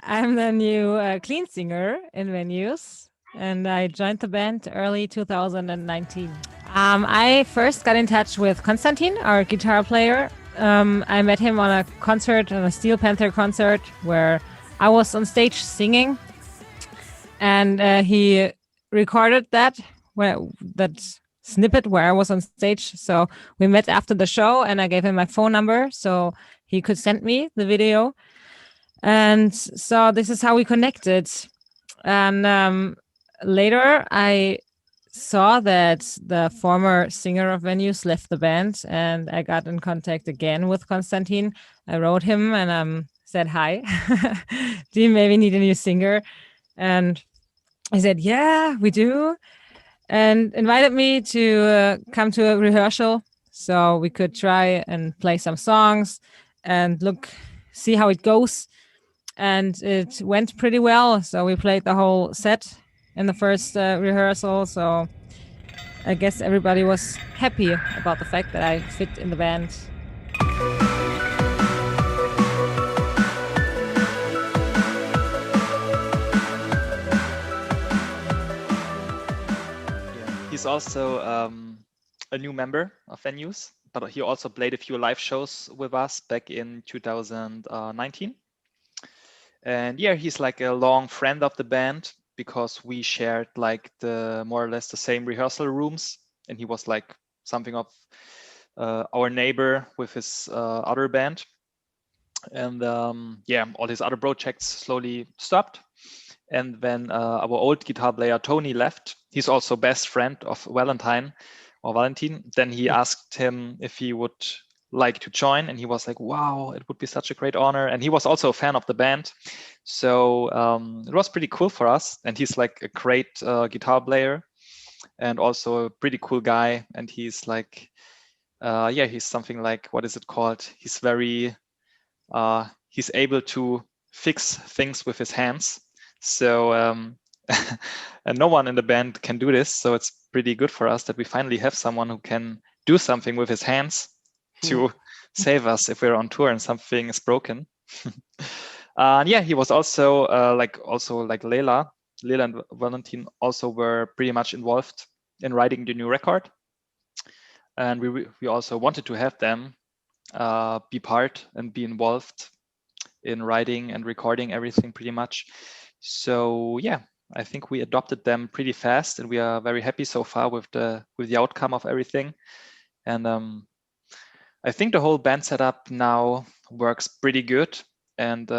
I'm the new clean singer in Venues, and I joined the band early 2019. I first got in touch with Konstantin, our guitar player. I met him on a concert, on a Steel Panther concert, where I was on stage singing, and he recorded that snippet where I was on stage. So we met after the show, and I gave him my phone number so he could send me the video. And so this is how we connected. And later I saw that the former singer of Venues left the band, and I got in contact again with Konstantin. I wrote him and said, hi, do you maybe need a new singer? And he said, yeah, we do. And invited me to come to a rehearsal so we could try and play some songs and see how it goes. And it went pretty well. So we played the whole set in the first rehearsal. So I guess everybody was happy about the fact that I fit in the band. He's also a new member of Venues, but he also played a few live shows with us back in 2019. And yeah, he's like a long friend of the band because we shared like more or less the same rehearsal rooms, and he was like something of our neighbor with his other band. And yeah, all his other projects slowly stopped. And when our old guitar player Tony left, he's also best friend of Valentin. Then he asked him if he would like to join, and he was like, wow, it would be such a great honor. And he was also a fan of the band, so it was pretty cool for us. And he's like a great guitar player and also a pretty cool guy. And he's like yeah, he's something like, what is it called, he's very he's able to fix things with his hands. So and no one in the band can do this, so it's pretty good for us that we finally have someone who can do something with his hands to save us if we're on tour and something is broken. And yeah, he was also like Lela and Valentin also were pretty much involved in writing the new record, and we also wanted to have them be part and be involved in writing and recording everything pretty much. So yeah, I think we adopted them pretty fast, and we are very happy so far with the outcome of everything. And I think the whole band setup now works pretty good, and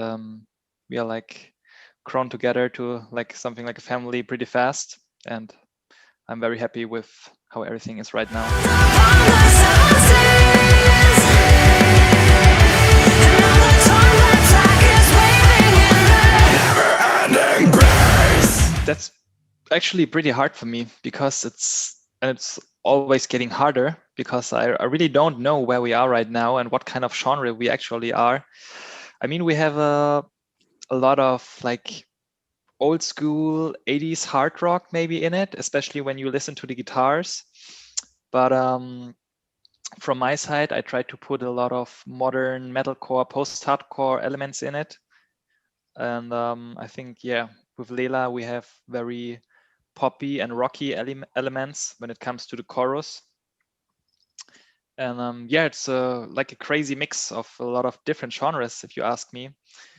we are like grown together to like something like a family pretty fast. And I'm very happy with how everything is right now. That's actually pretty hard for me because it's always getting harder because I really don't know where we are right now and what kind of genre we actually are. I mean, we have a lot of like old school 80s hard rock maybe in it, especially when you listen to the guitars. But from my side, I try to put a lot of modern metalcore, post-hardcore elements in it. And I think, yeah, with Lela, we have very poppy and rocky elements when it comes to the chorus. And yeah, it's like a crazy mix of a lot of different genres, if you ask me.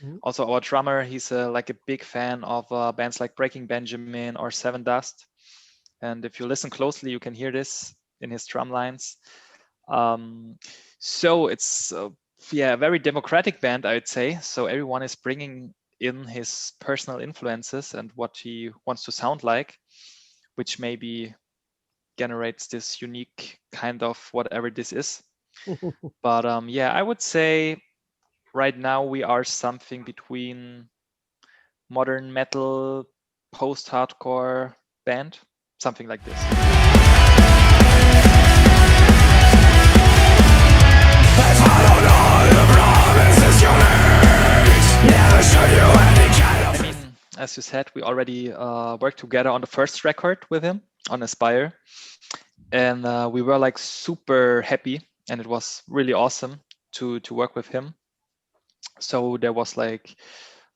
Mm-hmm. Also, our drummer, he's like a big fan of bands like Breaking Benjamin or Seven Dust. And if you listen closely, you can hear this in his drum lines. So it's yeah, a very democratic band, I would say. So everyone is bringing in his personal influences and what he wants to sound like, which maybe generates this unique kind of whatever this is. But yeah, I would say right now we are something between modern metal, post-hardcore band, something like this. I mean, as you said, we already worked together on the first record with him on Aspire, and we were like super happy, and it was really awesome to work with him. So there was like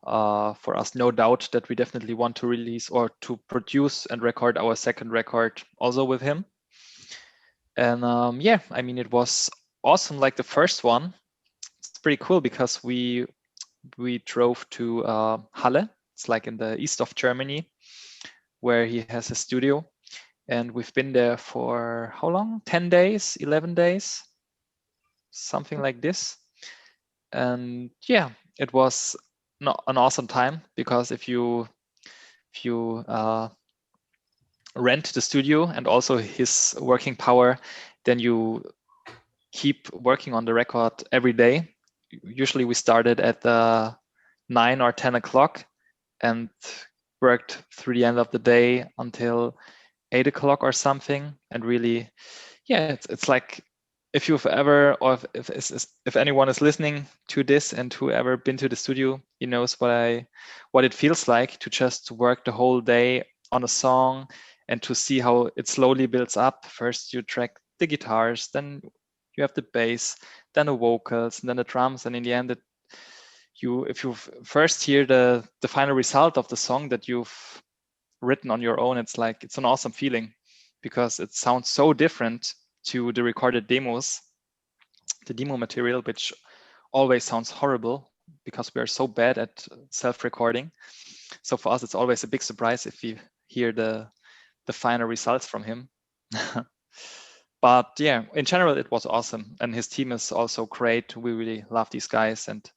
for us, no doubt that we definitely want to release or to produce and record our second record also with him. And yeah, I mean, it was awesome like the first one. It's pretty cool because we drove to Halle. It's like in the east of Germany, where he has a studio. And we've been there for how long? 10 days, 11 days, something like this. And yeah, it was an awesome time, because if you rent the studio and also his working power, then you keep working on the record every day. Usually we started at 9 or 10 o'clock and worked through the end of the day until 8 o'clock or something. And really, yeah, it's like, if you've ever, or if anyone is listening to this and who ever been to the studio, he knows what it feels like to just work the whole day on a song and to see how it slowly builds up. First you track the guitars, then you have the bass, then the vocals, and then the drums, and in the end, if you first hear the final result of the song that you've written on your own, it's an awesome feeling, because it sounds so different to the recorded demos, the demo material, which always sounds horrible because we are so bad at self-recording. So for us, it's always a big surprise if we hear the final results from him. But yeah, in general, it was awesome. And his team is also great. We really love these guys. And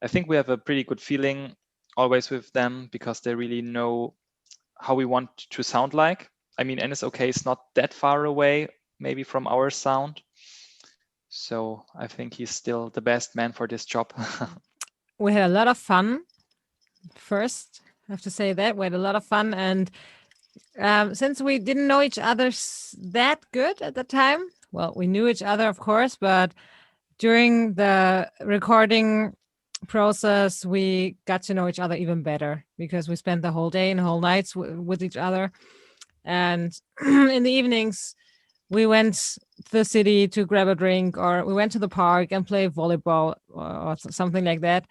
I think we have a pretty good feeling always with them, because they really know how we want to sound like. I mean, ANNISOKAY is not that far away, maybe, from our sound. So I think he's still the best man for this job. We had a lot of fun. First, I have to say that we had a lot of fun. And since we didn't know each other that good at the time, well, we knew each other, of course, but during the recording process, we got to know each other even better, because we spent the whole day and whole nights with each other. And in the evenings, we went to the city to grab a drink, or we went to the park and play volleyball or something like that.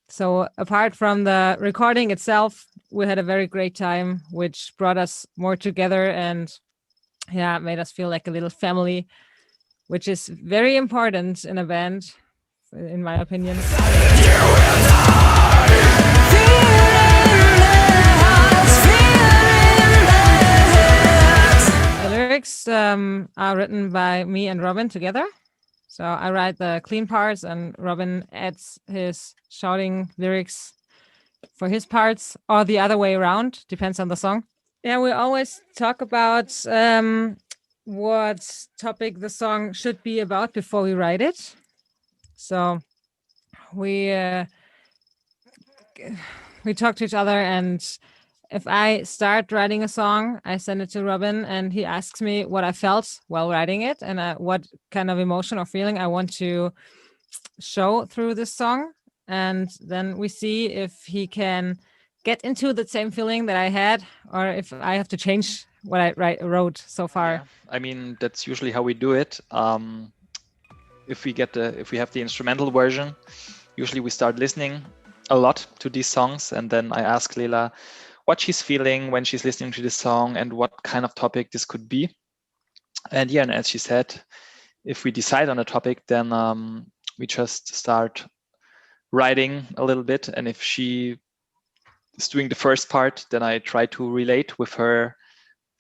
So apart from the recording itself, we had a very great time, which brought us more together and made us feel like a little family, which is very important in a band, in my opinion. The lyrics are written by me and Robin together. So I write the clean parts and Robin adds his shouting lyrics for his parts, or the other way around, depends on the song. Yeah, we always talk about what topic the song should be about before we write it. So we talk to each other, and if I start writing a song, I send it to Robin, and he asks me what I felt while writing it, and what kind of emotion or feeling I want to show through this song. And then we see if he can get into the same feeling that I had, or if I have to change what I wrote so far. Yeah, I mean, that's usually how we do it. If we have the instrumental version, usually we start listening a lot to these songs, and then I ask Lela what she's feeling when she's listening to this song and what kind of topic this could be. And yeah, and as she said, if we decide on a topic, then we just start writing a little bit. And if she is doing the first part, then I try to relate with her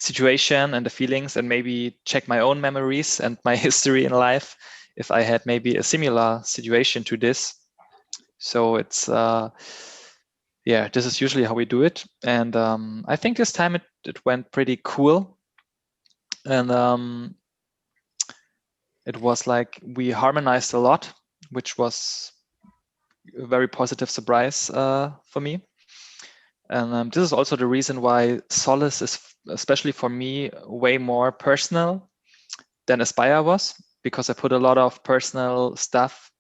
situation and the feelings, and maybe check my own memories and my history in life if I had maybe a similar situation to this. So it's this is usually how we do it. And I think this time it went pretty cool. And it was like we harmonized a lot, which was a very positive surprise for me. And this is also the reason why Solace is, especially for me, way more personal than Aspire was, because I put a lot of personal stuff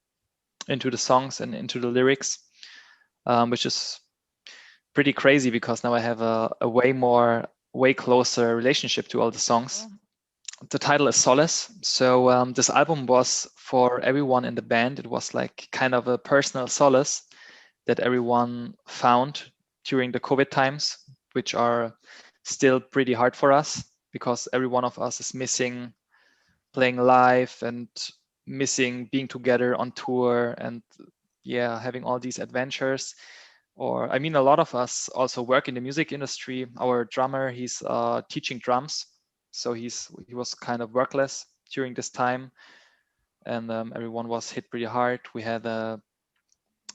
into the songs and into the lyrics, which is pretty crazy, because now I have a way closer relationship to all the songs. The title is Solace. So this album was for everyone in the band. It was like kind of a personal solace, that everyone found during the COVID times, which are still pretty hard for us because every one of us is missing playing live and missing being together on tour and having all these adventures. Or I mean, a lot of us also work in the music industry. Our drummer, he's teaching drums, so he was kind of workless during this time, and everyone was hit pretty hard. We had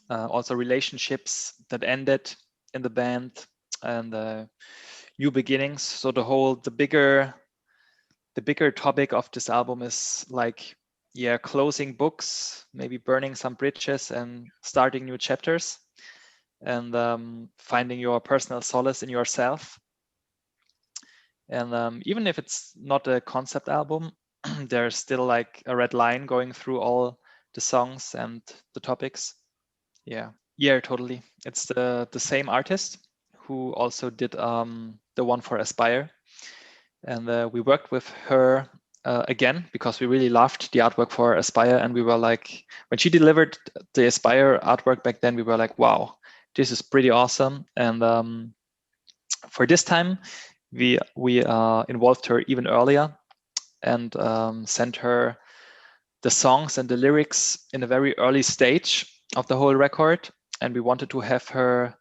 also relationships that ended in the band and new beginnings. So the bigger topic of this album is like closing books, maybe burning some bridges and starting new chapters, and finding your personal solace in yourself. And even if it's not a concept album, there's still like a red line going through all the songs and the topics. Yeah, totally. It's the same artist who also did the one for Aspire, and we worked with her again because we really loved the artwork for Aspire, and we were like, when she delivered the Aspire artwork back then, we were like, wow, this is pretty awesome. And for this time, we involved her even earlier and sent her the songs and the lyrics in a very early stage of the whole record, and we wanted to have her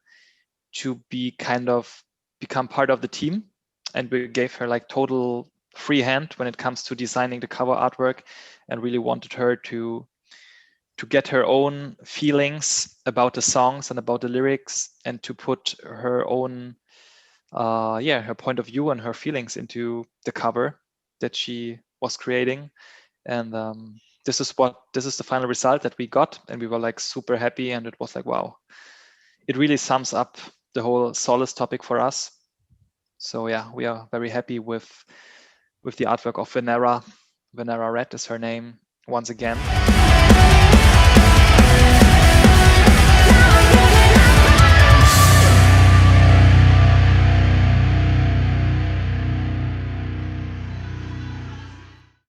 to become part of the team, and we gave her like total free hand when it comes to designing the cover artwork, and really wanted her to get her own feelings about the songs and about the lyrics, and to put her own her point of view and her feelings into the cover that she was creating. And this is the final result that we got, and we were like super happy, and it was like, wow, it really sums up the whole Solace topic for us. So yeah, we are very happy with the artwork of Venera. Venera Red is her name once again.